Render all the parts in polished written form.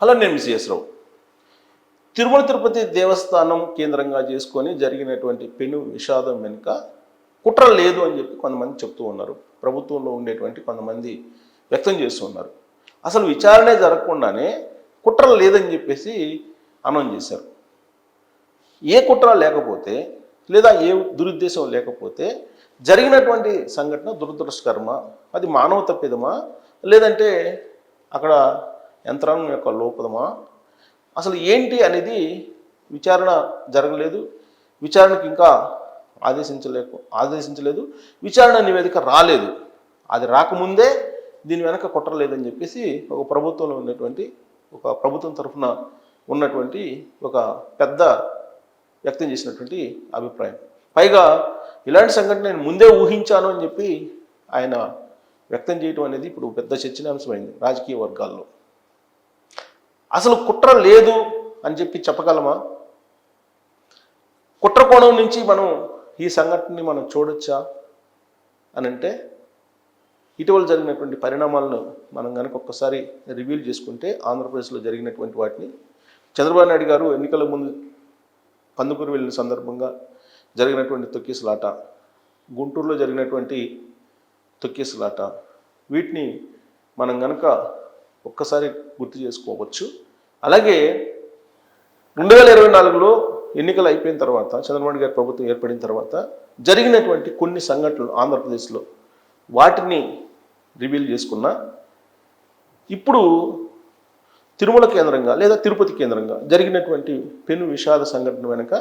Hello, నేను CS రావు. తిరుమల తిరుపతి దేవస్థానం కేంద్రంగా చేసుకొని జరిగినటువంటి పెను విషాదం వెనుక కుట్ర లేదు అని చెప్పి కొంతమంది చెప్తూ ఉన్నారు. ప్రభుత్వంలో ఉండేటువంటి కొంతమంది వ్యక్తం చేస్తూ ఉన్నారు. అసలు విచారణే జరగకుండానే కుట్ర లేదని చెప్పేసి అనౌన్స్ చేశారు. ఏ కుట్ర లేకపోతే లేదా ఏ దురుద్దేశం లేకపోతే జరిగినటువంటి సంఘటన దురదృష్టకరమా, అది మానవ తప్పిదమా, లేదంటే అక్కడ యంత్రాంగం యొక్క లోపదమా, అసలు ఏంటి అనేది విచారణ జరగలేదు. విచారణకు ఇంకా ఆదేశించలేదు. విచారణ నివేదిక రాలేదు. అది రాకముందే దీని వెనక కుట్ర లేదని చెప్పేసి ఒక ప్రభుత్వంలో ఉన్నటువంటి ఒక ప్రభుత్వం తరఫున ఉన్నటువంటి ఒక పెద్ద వ్యక్తం చేసినటువంటి అభిప్రాయం. పైగా ఇలాంటి సంఘటన నేను ముందే ఊహించాను అని చెప్పి ఆయన వ్యక్తం చేయడం అనేది ఇప్పుడు పెద్ద చర్చనీయాంశమైంది రాజకీయ వర్గాల్లో. అసలు కుట్ర లేదు అని చెప్పి చెప్పగలమా? కుట్ర కోణం నుంచి మనం ఈ సంఘటనని మనం చూడొచ్చా అని అంటే, ఇటీవల జరిగినటువంటి పరిణామాలను మనం కనుక ఒక్కసారి రివ్యూల్ చేసుకుంటే, ఆంధ్రప్రదేశ్లో జరిగినటువంటి వాటిని, చంద్రబాబు నాయుడు గారు ఎన్నికల ముందు కందుకూరు వెళ్ళిన సందర్భంగా జరిగినటువంటి తొక్కిసలాట, గుంటూరులో జరిగినటువంటి తొక్కిసలాట, వీటిని మనం కనుక ఒక్కసారి గుర్తు చేసుకోవచ్చు. అలాగే 2024లో ఎన్నికలు అయిపోయిన తర్వాత, చంద్రబాబు గారి ప్రభుత్వం ఏర్పడిన తర్వాత జరిగినటువంటి కొన్ని సంఘటనలు ఆంధ్రప్రదేశ్లో, వాటిని రివీల్ చేసుకున్నా, ఇప్పుడు తిరుమల కేంద్రంగా లేదా తిరుపతి కేంద్రంగా జరిగినటువంటి పెను విషాద సంఘటన వెనుక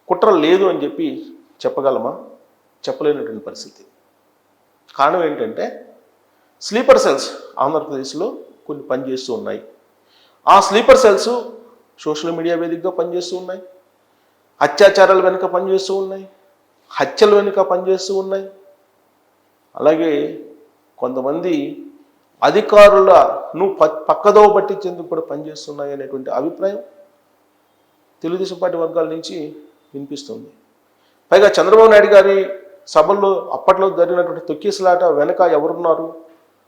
కుట్ర లేదు అని చెప్పి చెప్పగలమా? చెప్పలేనటువంటి పరిస్థితి. కారణం ఏంటంటే, స్లీపర్ సెల్స్ ఆంధ్రప్రదేశ్లో కొన్ని పనిచేస్తూ ఉన్నాయి. ఆ స్లీపర్ సెల్స్ సోషల్ మీడియా వేదికగా పనిచేస్తూ ఉన్నాయి, అత్యాచారాల వెనుక పనిచేస్తూ ఉన్నాయి, హత్యల వెనుక పనిచేస్తూ ఉన్నాయి. అలాగే కొంతమంది అధికారులను పక్కదోవ పట్టించేందుకు కూడా పనిచేస్తున్నాయి అనేటువంటి అభిప్రాయం తెలుగుదేశం పార్టీ వర్గాల నుంచి వినిపిస్తుంది. పైగా చంద్రబాబు నాయుడు గారి సభల్లో అప్పట్లో జరిగినటువంటి తొక్కిసలాట వెనక ఎవరున్నారు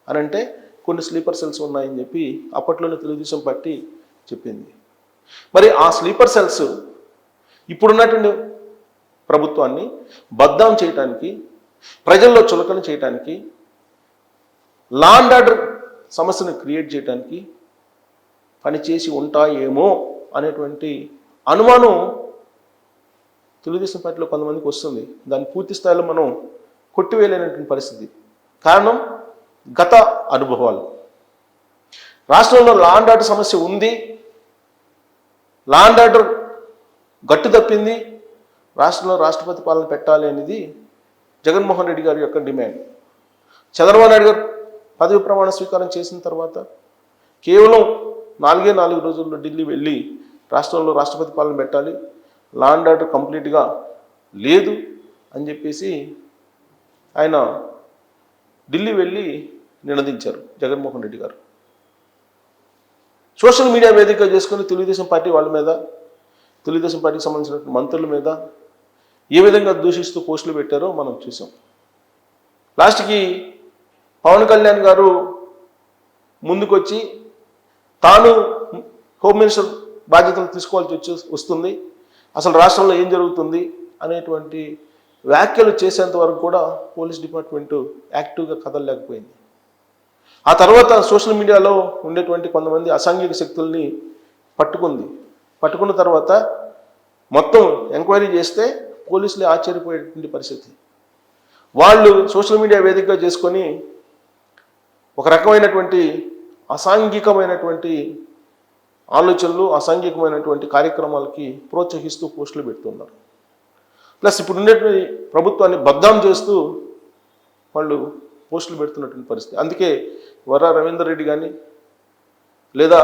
అని అంటే, కొన్ని స్లీపర్ సెల్స్ ఉన్నాయని చెప్పి అప్పట్లోనే తెలుగుదేశం పార్టీ చెప్పింది. మరి ఆ స్లీపర్ సెల్స్ ఇప్పుడున్నటువంటి ప్రభుత్వాన్ని బద్నాం చేయటానికి, ప్రజల్లో చులకన చేయటానికి, లా అండ్ ఆర్డర్ సమస్యను క్రియేట్ చేయడానికి పనిచేసి ఉంటాయేమో అనేటువంటి అనుమానం తెలుగుదేశం పార్టీలో కొంతమందికి వస్తుంది. దాన్ని పూర్తి స్థాయిలో మనం కొట్టివేయలేనటువంటి పరిస్థితి. కారణం గత అనుభవాలు. రాష్ట్రంలో లా అండ్ ఆర్డర్ సమస్య ఉంది, లా అండ్ ఆర్డర్ గట్టు తప్పింది, రాష్ట్రంలో రాష్ట్రపతి పాలన పెట్టాలి అనేది జగన్మోహన్ రెడ్డి గారి యొక్క డిమాండ్. చంద్రబాబు నాయుడు గారు పదవి ప్రమాణ స్వీకారం చేసిన తర్వాత కేవలం 4 రోజుల్లో ఢిల్లీ వెళ్ళి రాష్ట్రంలో రాష్ట్రపతి పాలన పెట్టాలి, లా అండ్ ఆర్డర్ కంప్లీట్గా లేదు అని చెప్పేసి ఆయన ఢిల్లీ వెళ్ళి నినదించారు జగన్మోహన్ రెడ్డి గారు. సోషల్ మీడియా వేదిక చేసుకుని తెలుగుదేశం పార్టీ వాళ్ళ మీద, తెలుగుదేశం పార్టీకి సంబంధించిన మంత్రుల మీద ఏ విధంగా దూషిస్తూ పోస్టులు పెట్టారో మనం చూసాం. లాస్ట్కి పవన్ కళ్యాణ్ గారు ముందుకొచ్చి తాను హోమ్ మినిస్టర్ బాధ్యతలు తీసుకోవాల్సి వస్తుంది, అసలు రాష్ట్రంలో ఏం జరుగుతుంది అనేటువంటి వ్యాఖ్యలు చేసేంత వరకు కూడా పోలీస్ డిపార్ట్మెంటు యాక్టివ్గా కదలలేకపోయింది. ఆ తర్వాత సోషల్ మీడియాలో ఉండేటువంటి కొంతమంది అసాంఘిక శక్తుల్ని పట్టుకున్న తర్వాత మొత్తం ఎంక్వైరీ చేస్తే పోలీసులే ఆశ్చర్యపోయేటువంటి పరిస్థితి. వాళ్ళు సోషల్ మీడియా వేదికగా చేసుకొని ఒక రకమైనటువంటి అసాంఘికమైనటువంటి ఆలోచనలు, అసాంఘికమైనటువంటి కార్యక్రమాలకి ప్రోత్సహిస్తూ పోస్టులు పెడుతున్నారు. ప్లస్ ఇప్పుడు ఉండేటువంటి ప్రభుత్వాన్ని బద్నాం చేస్తూ వాళ్ళు పోస్టులు పెడుతున్నటువంటి పరిస్థితి. అందుకే వర్రా రవీందర్ రెడ్డి కానీ, లేదా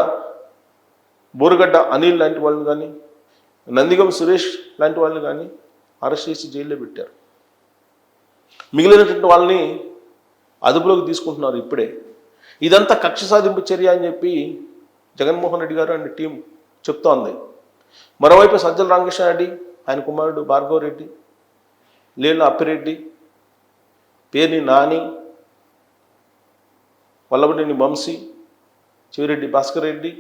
బోరుగడ్డ అనిల్ లాంటి వాళ్ళని కానీ, నందిగం సురేష్ లాంటి వాళ్ళని కానీ అరెస్ట్ చేసి జైల్లో పెట్టారు. మిగిలినటువంటి వాళ్ళని అదుపులోకి తీసుకుంటున్నారు ఇప్పుడే. ఇదంతా కక్ష సాధింపు చర్య అని చెప్పి జగన్మోహన్ రెడ్డి గారు అండ్ టీం చెప్తోంది. మరోవైపు సజ్జల రామకృష్ణారెడ్డి, ఆయన కుమారుడు భార్గవ్ రెడ్డి, లేళ్ల అప్పిరెడ్డి, పేర్ని నాని, వల్లభనేని వంశీ, చెవిరెడ్డి భాస్కర్ రెడ్డి,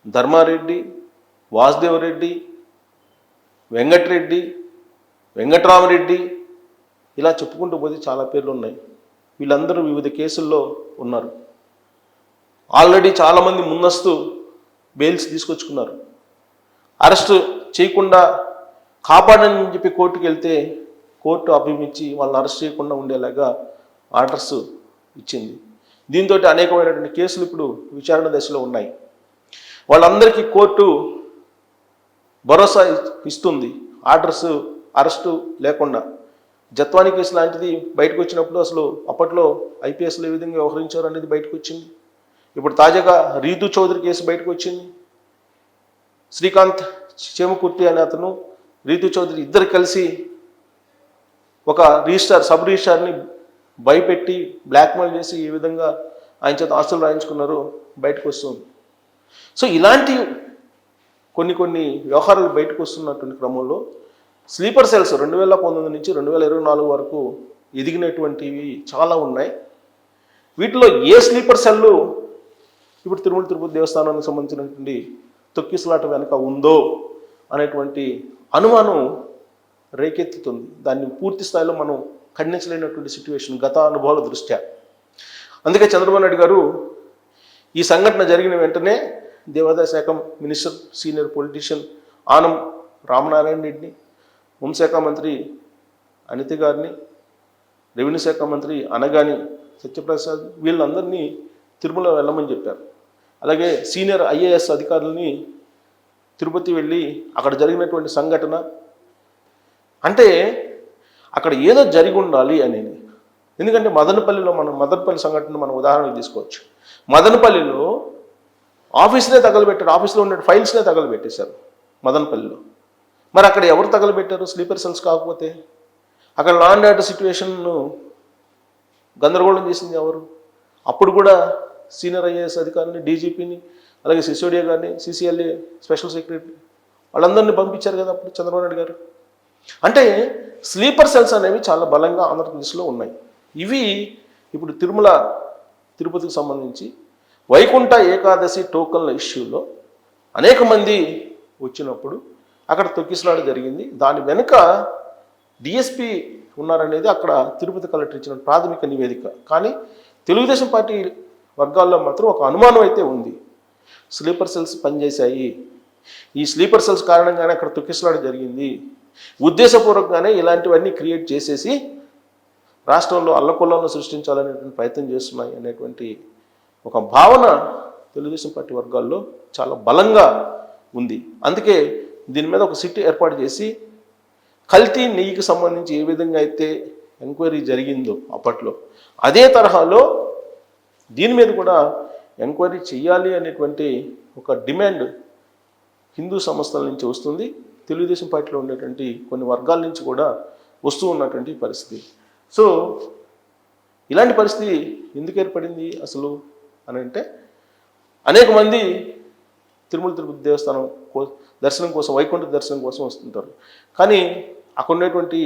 ధర్మారెడ్డి, వాసుదేవరెడ్డి, వెంకటరెడ్డి, వెంకట్రామరెడ్డి, ఇలా చెప్పుకుంటూ పోతే చాలా పేర్లు ఉన్నాయి. వీళ్ళందరూ వివిధ కేసుల్లో ఉన్నారు. ఆల్రెడీ చాలామంది ముందస్తు బెయిల్స్ తీసుకొచ్చుకున్నారు. అరెస్టు చేయకుండా కాపాడని చెప్పి కోర్టుకు వెళ్తే కోర్టు అభిమించి వాళ్ళని అరెస్ట్ చేయకుండా ఉండేలాగా ఆర్డర్స్ ఇచ్చింది. దీంతో అనేకమైనటువంటి కేసులు ఇప్పుడు విచారణ దశలో ఉన్నాయి. వాళ్ళందరికీ కోర్టు భరోసా ఇస్తుంది. ఆర్డర్స్ అరెస్టు లేకుండా జత్వానీ కేసు లాంటిది బయటకు వచ్చినప్పుడు అసలు అప్పట్లో ఐపీఎస్లో ఏ విధంగా వ్యవహరించారు అనేది బయటకు వచ్చింది. ఇప్పుడు తాజాగా రీతు చౌదరి కేసు బయటకు వచ్చింది. శ్రీకాంత్ చేమకుర్తి అనే అతను, రీతు చౌదరి ఇద్దరు కలిసి ఒక సబ్ రిజిస్ట్రార్ని భయపెట్టి బ్లాక్మెయిల్ చేసి ఈ విధంగా ఆయన చేత ఆస్తులు రాయించుకున్నారు బయటకు వస్తుంది. సో ఇలాంటి కొన్ని వ్యవహారాలు బయటకు వస్తున్నటువంటి క్రమంలో స్లీపర్ సెల్స్ 2019 నుంచి 2024 వరకు ఎదిగినటువంటివి చాలా ఉన్నాయి. వీటిలో ఏ స్లీపర్ సెల్లు ఇప్పుడు తిరుమల తిరుపతి దేవస్థానానికి సంబంధించినటువంటి తొక్కిసలాట వెనక ఉందో అనేటువంటి అనుమానం రేకెత్తుతుంది. దాన్ని పూర్తి స్థాయిలో మనం ఖండించలేనటువంటి సిచ్యువేషన్ గత అనుభవాల దృష్ట్యా. అందుకే చంద్రబాబు నాయుడు గారు ఈ సంఘటన జరిగిన వెంటనే దేవాదాయ శాఖ minister, senior politician Anam Ramanarayana రెడ్డిని, హోంశాఖ మంత్రి అనిత గారిని, రెవెన్యూ శాఖ మంత్రి అనగాని సత్యప్రసాద్, వీళ్ళందరినీ తిరుమల వెళ్ళమని చెప్పారు. అలాగే సీనియర్ ఐఏఎస్ అధికారులని తిరుపతి వెళ్ళి అక్కడ జరిగినటువంటి సంఘటన అంటే అక్కడ ఏదో జరిగి ఉండాలి అనేది. ఎందుకంటే మదనపల్లి సంఘటన మనం ఉదాహరణకు తీసుకోవచ్చు. మదనపల్లిలో ఆఫీస్నే తగలబెట్టారు, ఆఫీస్లో ఉన్న ఫైల్స్నే తగలబెట్టేశారు మదనపల్లిలో. మరి అక్కడ ఎవరు తగలబెట్టారు? స్లీపర్ సెల్స్ కాకపోతే అక్కడ లా అండ్ ఆర్డర్ సిచ్యువేషన్ను గందరగోళం చేసింది ఎవరు? అప్పుడు కూడా సీనియర్ ఐఏఎస్ అధికారిని, డీజీపీని, అలాగే సిసోడియా గారిని, సిసిఎల్ఏ స్పెషల్ సెక్రటరీ వాళ్ళందరినీ పంపించారు కదా అప్పుడు చంద్రబాబు నాయుడు గారు. అంటే స్లీపర్ సెల్స్ అనేవి చాలా బలంగా ఆంధ్రప్రదేశ్లో ఉన్నాయి. ఇవి ఇప్పుడు తిరుపతికి సంబంధించి వైకుంఠ ఏకాదశి టోకన్ల ఇష్యూలో అనేక మంది వచ్చినప్పుడు అక్కడ తొక్కిసలాట జరిగింది. దాని వెనుక డిఎస్పీ ఉన్నారనేది అక్కడ తిరుపతి కలెక్టర్ ఇచ్చిన ప్రాథమిక నివేదిక. కానీ తెలుగుదేశం పార్టీ వర్గాల్లో మాత్రం ఒక అనుమానం అయితే ఉంది. స్లీపర్ సెల్స్ పనిచేశాయి, ఈ స్లీపర్ సెల్స్ కారణంగానే అక్కడ తొక్కిసలాట జరిగింది, ఉద్దేశపూర్వకంగానే ఇలాంటివన్నీ క్రియేట్ చేసేసి రాష్ట్రంలో అల్లకొల్లను సృష్టించాలనేటువంటి ప్రయత్నం చేస్తున్నాయి అనేటువంటి ఒక భావన తెలుగుదేశం పార్టీ వర్గాల్లో చాలా బలంగా ఉంది. అందుకే దీని మీద ఒక సిట్ ఏర్పాటు చేసి కల్తీ నెయ్యికి సంబంధించి ఏ విధంగా అయితే ఎంక్వైరీ జరిగిందో అప్పట్లో అదే తరహాలో దీని మీద కూడా ఎంక్వైరీ చేయాలి అనేటువంటి ఒక డిమాండ్ హిందూ సంస్థల నుంచి వస్తుంది. తెలుగుదేశం పార్టీలో ఉండేటువంటి కొన్ని వర్గాల నుంచి కూడా వస్తూ ఉన్నటువంటి పరిస్థితి. సో ఇలాంటి పరిస్థితి ఎందుకు ఏర్పడింది అసలు అని అంటే అనేక మంది తిరుమల తిరుపతి దేవస్థానం దర్శనం కోసం, వైకుంఠ దర్శనం కోసం వస్తుంటారు. కానీ అక్కడ ఉన్నటువంటి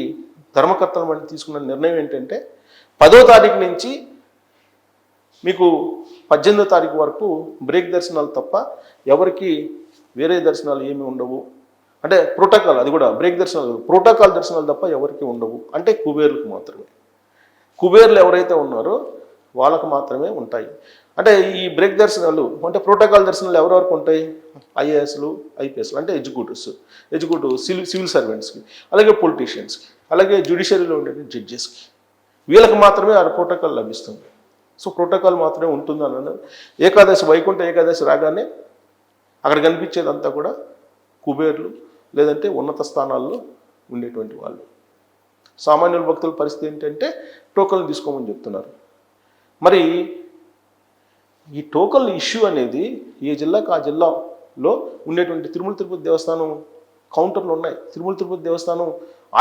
ధర్మకర్తలు మనం తీసుకున్న నిర్ణయం ఏంటంటే 10వ తారీఖు నుంచి మీకు 18వ తారీఖు వరకు బ్రేక్ దర్శనాలు తప్ప ఎవరికి వేరే దర్శనాలు ఏమీ ఉండవు. అంటే ప్రోటోకాల్, అది కూడా బ్రేక్ దర్శనాలు, ప్రోటోకాల్ దర్శనాలు తప్ప ఎవరికి ఉండవు. అంటే కుబేర్లకు మాత్రమే, కుబేర్లు ఎవరైతే ఉన్నారో వాళ్ళకు మాత్రమే ఉంటాయి. అంటే ఈ బ్రేక్ దర్శనాలు అంటే ప్రోటోకాల్ దర్శనాలు ఎవరెవరికి ఉంటాయి? ఐఏఎస్లు, ఐపీఎస్లు అంటే ఎగ్జిక్యూటివ్ సివిల్ సర్వెంట్స్కి, అలాగే పొలిటీషియన్స్కి, అలాగే జ్యుడిషియరీలో ఉండే జడ్జెస్కి, వీళ్ళకి మాత్రమే ఆ ప్రోటోకాల్ లభిస్తుంది. సో ప్రోటోకాల్ మాత్రమే ఉంటుంది అన్నాను. వైకుంఠ ఏకాదశి రాగానే అక్కడ కనిపించేదంతా కూడా కుబేర్లు, లేదంటే ఉన్నత స్థానాల్లో ఉండేటువంటి వాళ్ళు. సామాన్యుల భక్తుల పరిస్థితి ఏంటంటే టోకన్లు తీసుకోమని చెప్తున్నారు. మరి ఈ టోకన్ల ఇష్యూ అనేది ఏ జిల్లాకు ఆ జిల్లాలో ఉండేటువంటి తిరుమల తిరుపతి దేవస్థానం కౌంటర్లు ఉన్నాయి. తిరుమల తిరుపతి దేవస్థానం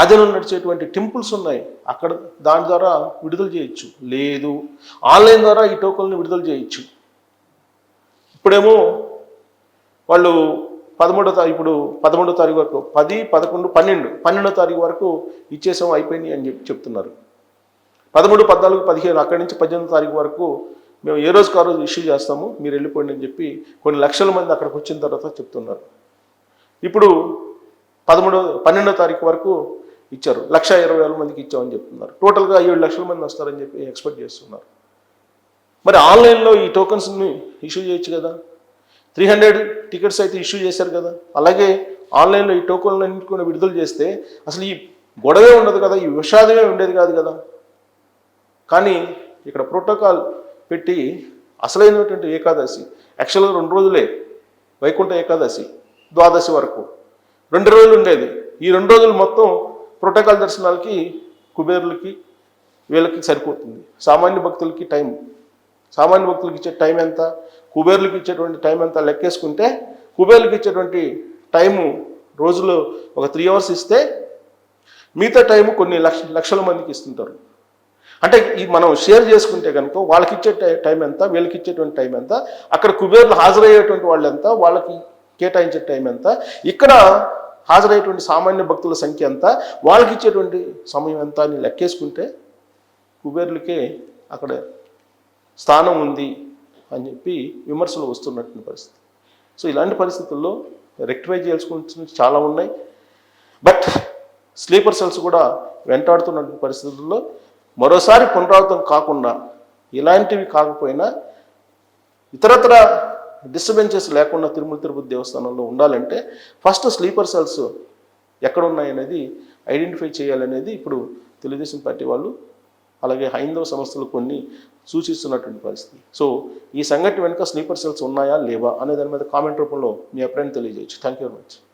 ఆధీనంలో నడిచేటువంటి టెంపుల్స్ ఉన్నాయి. అక్కడ దాని ద్వారా విడుదల చేయొచ్చు, లేదు ఆన్లైన్ ద్వారా ఈ టోకన్లను విడుదల చేయొచ్చు. ఇప్పుడేమో వాళ్ళు 11వ తారీఖు వరకు 10, 11, 12వ తారీఖు వరకు ఇచ్చేసాం, అయిపోయింది అని చెప్తున్నారు. 13, 14, 15 అక్కడి నుంచి 18వ తారీఖు వరకు మేము ఏ రోజుకి ఆ రోజు ఇష్యూ చేస్తాము, మీరు వెళ్ళిపోండి అని చెప్పి కొన్ని లక్షల మంది అక్కడికి వచ్చిన తర్వాత చెప్తున్నారు. ఇప్పుడు 12వ తారీఖు వరకు ఇచ్చారు, 1,20,000 మందికి ఇచ్చామని చెప్తున్నారు. టోటల్గా 7 లక్షల మంది వస్తారని చెప్పి ఎక్స్పెక్ట్ చేస్తున్నారు. మరి ఆన్లైన్లో ఈ టోకన్స్ని ఇష్యూ చేయొచ్చు కదా, 300 టికెట్స్ అయితే ఇష్యూ చేశారు కదా. అలాగే ఆన్లైన్లో ఈ టోకన్లన్నింటి కూడా విడుదల చేస్తే అసలు ఈ గొడవే ఉండదు కదా, ఈ విషాదమే ఉండేది కాదు కదా. కానీ ఇక్కడ ప్రోటోకాల్ పెట్టి అసలైనటువంటి ఏకాదశి యాక్చువల్గా 2 రోజులే, వైకుంఠ ఏకాదశి ద్వాదశి వరకు 2 రోజులు ఉండేది. ఈ 2 రోజులు మొత్తం ప్రోటోకాల్ దర్శనాలకి కుబేరులకి వీళ్ళకి సరిపోతుంది. సామాన్య భక్తులకి ఇచ్చే టైం ఎంత, కుబేర్లకు ఇచ్చేటువంటి టైం ఎంత లెక్కేసుకుంటే, కుబేర్లకు ఇచ్చేటువంటి టైము రోజులో ఒక 3 అవర్స్ ఇస్తే మిగతా టైము కొన్ని లక్షల మందికి ఇస్తుంటారు. అంటే ఈ మనం షేర్ చేసుకుంటే కనుక వాళ్ళకి ఇచ్చే టైం ఎంత, వీళ్ళకి ఇచ్చేటువంటి టైం ఎంత, అక్కడ కుబేర్లు హాజరయ్యేటువంటి వాళ్ళు ఎంత, వాళ్ళకి కేటాయించే టైం ఎంత, ఇక్కడ హాజరయ్యేటువంటి సామాన్య భక్తుల సంఖ్య ఎంత, వాళ్ళకి ఇచ్చేటువంటి సమయం ఎంత అని లెక్కేసుకుంటే కుబేర్లకే అక్కడ స్థానం ఉంది అని చెప్పి విమర్శలు వస్తున్నటువంటి పరిస్థితి. సో ఇలాంటి పరిస్థితుల్లో రెక్టిఫై చేయాల్సిన చాలా ఉన్నాయి. బట్ స్లీపర్ సెల్స్ కూడా వెంటాడుతున్నటువంటి పరిస్థితుల్లో మరోసారి పునరావృతం కాకుండా, ఇలాంటివి కాకపోయినా ఇతరత్ర డిస్టర్బెన్సెస్ లేకుండా తిరుపతి దేవస్థానంలో ఉండాలంటే ఫస్ట్ స్లీపర్ సెల్స్ ఎక్కడ ఉన్నాయనేది ఐడెంటిఫై చేయాలనేది ఇప్పుడు తెలుగుదేశం పార్టీ వాళ్ళు అలాగే హైందవ సంస్థలు కొన్ని సూచిస్తున్నటువంటి పరిస్థితి. సో ఈ సంఘటన వెనుక స్లీపర్ సెల్స్ ఉన్నాయా లేవా అనే దాని మీద కామెంట్ రూపంలో మీ అభిప్రాయం తెలియజేయచ్చు. Thank you very much.